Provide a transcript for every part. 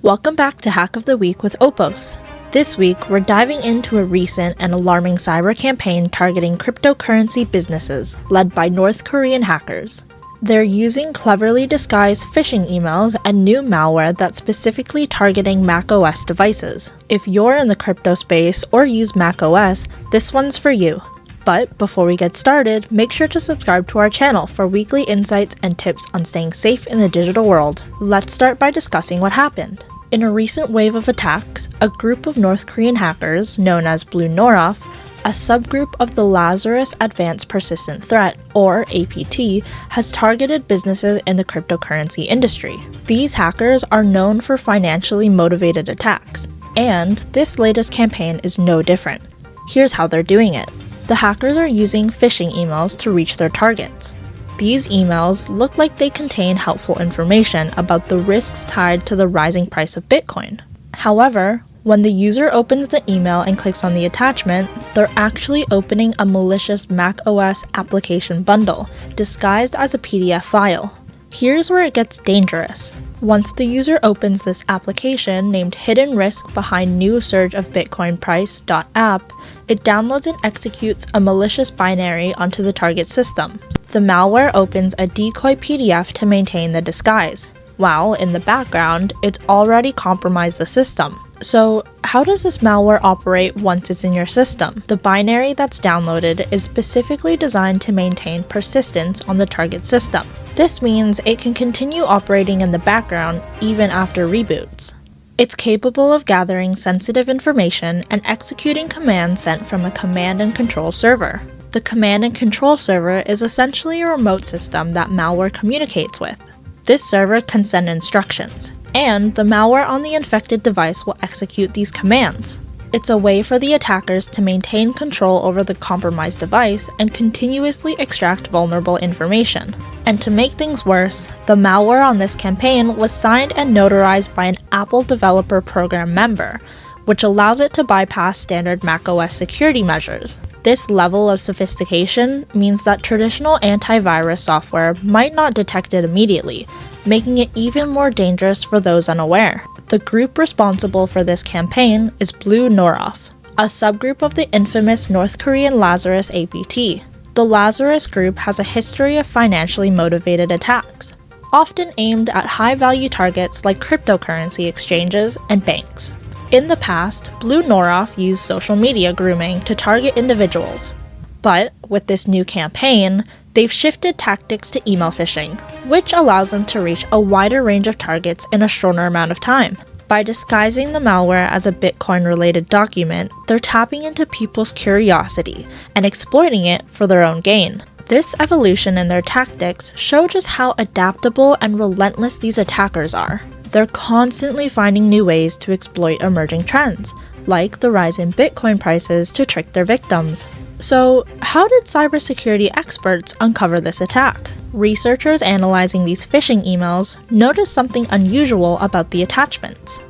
Welcome back to Hack of the Week with Opos. This week, we're diving into a recent and alarming cyber campaign targeting cryptocurrency businesses led by North Korean hackers. They're using cleverly disguised phishing emails and new malware that's specifically targeting macOS devices. If you're in the crypto space or use macOS, this one's for you. But before we get started, make sure to subscribe to our channel for weekly insights and tips on staying safe in the digital world. Let's start by discussing what happened. In a recent wave of attacks, a group of North Korean hackers, known as Blue Noroff, a subgroup of the Lazarus Advanced Persistent Threat, or APT, has targeted businesses in the cryptocurrency industry. These hackers are known for financially motivated attacks, and this latest campaign is no different. Here's how they're doing it. The hackers are using phishing emails to reach their targets. These emails look like they contain helpful information about the risks tied to the rising price of Bitcoin. However, when the user opens the email and clicks on the attachment, they're actually opening a malicious macOS application bundle, disguised as a PDF file. Here's where it gets dangerous. Once the user opens this application named Hidden Risk Behind New Surge of Bitcoin Price.app, it downloads and executes a malicious binary onto the target system. The malware opens a decoy PDF to maintain the disguise, while in the background, it's already compromised the system. So, how does this malware operate once it's in your system? The binary that's downloaded is specifically designed to maintain persistence on the target system. This means it can continue operating in the background even after reboots. It's capable of gathering sensitive information and executing commands sent from a command and control server. The command and control server is essentially a remote system that malware communicates with. This server can send instructions, and the malware on the infected device will execute these commands. It's a way for the attackers to maintain control over the compromised device and continuously extract vulnerable information. And to make things worse, the malware on this campaign was signed and notarized by an Apple developer program member, which allows it to bypass standard macOS security measures. This level of sophistication means that traditional antivirus software might not detect it immediately, making it even more dangerous for those unaware. The group responsible for this campaign is Blue Noroff, a subgroup of the infamous North Korean Lazarus APT. The Lazarus group has a history of financially motivated attacks, often aimed at high-value targets like cryptocurrency exchanges and banks. In the past, Blue Noroff used social media grooming to target individuals. But with this new campaign, they've shifted tactics to email phishing, which allows them to reach a wider range of targets in a shorter amount of time. By disguising the malware as a Bitcoin-related document, they're tapping into people's curiosity and exploiting it for their own gain. This evolution in their tactics shows just how adaptable and relentless these attackers are. They're constantly finding new ways to exploit emerging trends, like the rise in Bitcoin prices to trick their victims. So, how did cybersecurity experts uncover this attack? Researchers analyzing these phishing emails noticed something unusual about the attachments.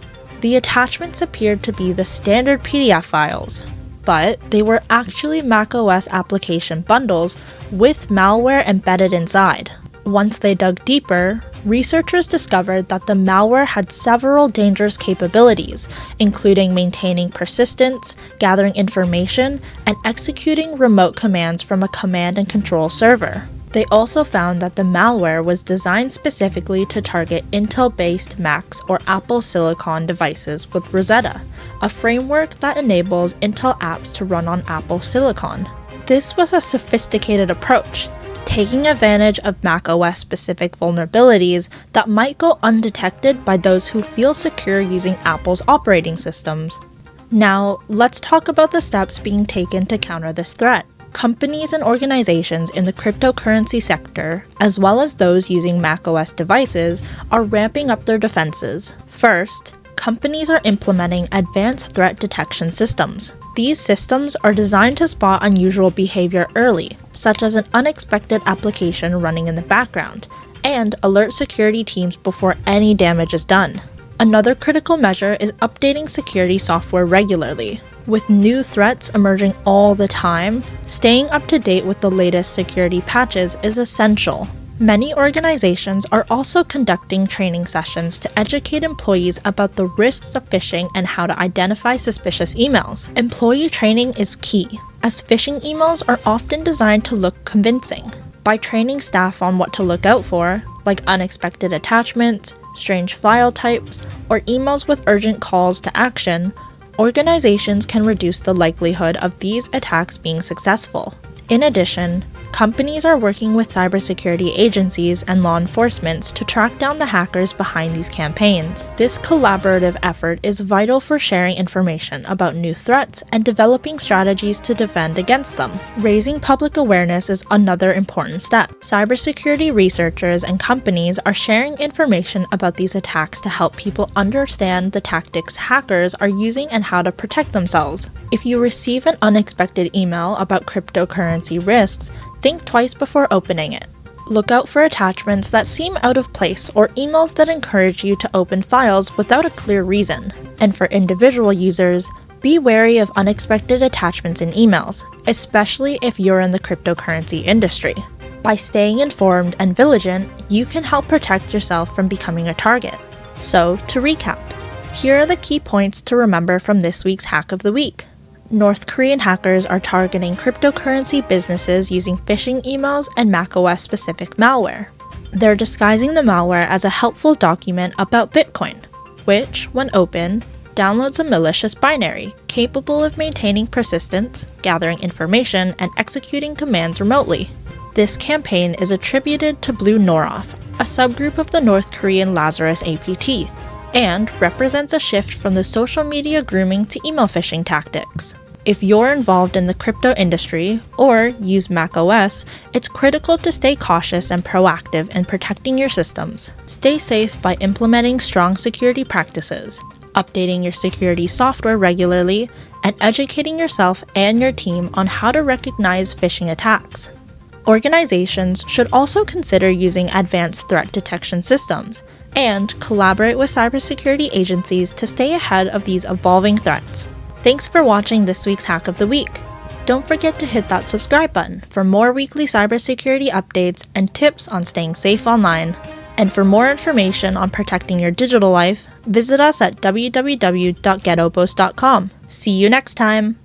The attachments appeared to be the standard PDF files, but they were actually macOS application bundles with malware embedded inside. Once they dug deeper, researchers discovered that the malware had several dangerous capabilities, including maintaining persistence, gathering information, and executing remote commands from a command and control server. They also found that the malware was designed specifically to target Intel-based Macs or Apple Silicon devices with Rosetta, a framework that enables Intel apps to run on Apple Silicon. This was a sophisticated approach, taking advantage of macOS-specific vulnerabilities that might go undetected by those who feel secure using Apple's operating systems. Now, let's talk about the steps being taken to counter this threat. Companies and organizations in the cryptocurrency sector, as well as those using macOS devices, are ramping up their defenses. First, companies are implementing advanced threat detection systems. These systems are designed to spot unusual behavior early, such as an unexpected application running in the background, and alert security teams before any damage is done. Another critical measure is updating security software regularly. With new threats emerging all the time, staying up to date with the latest security patches is essential. Many organizations are also conducting training sessions to educate employees about the risks of phishing and how to identify suspicious emails. Employee training is key, as phishing emails are often designed to look convincing. By training staff on what to look out for, like unexpected attachments, strange file types, or emails with urgent calls to action, organizations can reduce the likelihood of these attacks being successful. In addition, companies are working with cybersecurity agencies and law enforcement to track down the hackers behind these campaigns. This collaborative effort is vital for sharing information about new threats and developing strategies to defend against them. Raising public awareness is another important step. Cybersecurity researchers and companies are sharing information about these attacks to help people understand the tactics hackers are using and how to protect themselves. If you receive an unexpected email about cryptocurrency risks, think twice before opening it. Look out for attachments that seem out of place or emails that encourage you to open files without a clear reason. And for individual users, be wary of unexpected attachments in emails, especially if you're in the cryptocurrency industry. By staying informed and vigilant, you can help protect yourself from becoming a target. So, to recap, here are the key points to remember from this week's Hack of the Week. North Korean hackers are targeting cryptocurrency businesses using phishing emails and macOS-specific malware. They're disguising the malware as a helpful document about Bitcoin, which, when opened, downloads a malicious binary capable of maintaining persistence, gathering information, and executing commands remotely. This campaign is attributed to Blue Noroff, a subgroup of the North Korean Lazarus APT, and represents a shift from the social media grooming to email phishing tactics. If you're involved in the crypto industry or use macOS, it's critical to stay cautious and proactive in protecting your systems. Stay safe by implementing strong security practices, updating your security software regularly, and educating yourself and your team on how to recognize phishing attacks. Organizations should also consider using advanced threat detection systems and collaborate with cybersecurity agencies to stay ahead of these evolving threats. Thanks for watching this week's Hack of the Week. Don't forget to hit that subscribe button for more weekly cybersecurity updates and tips on staying safe online. And for more information on protecting your digital life, visit us at www.getopos.com. See you next time!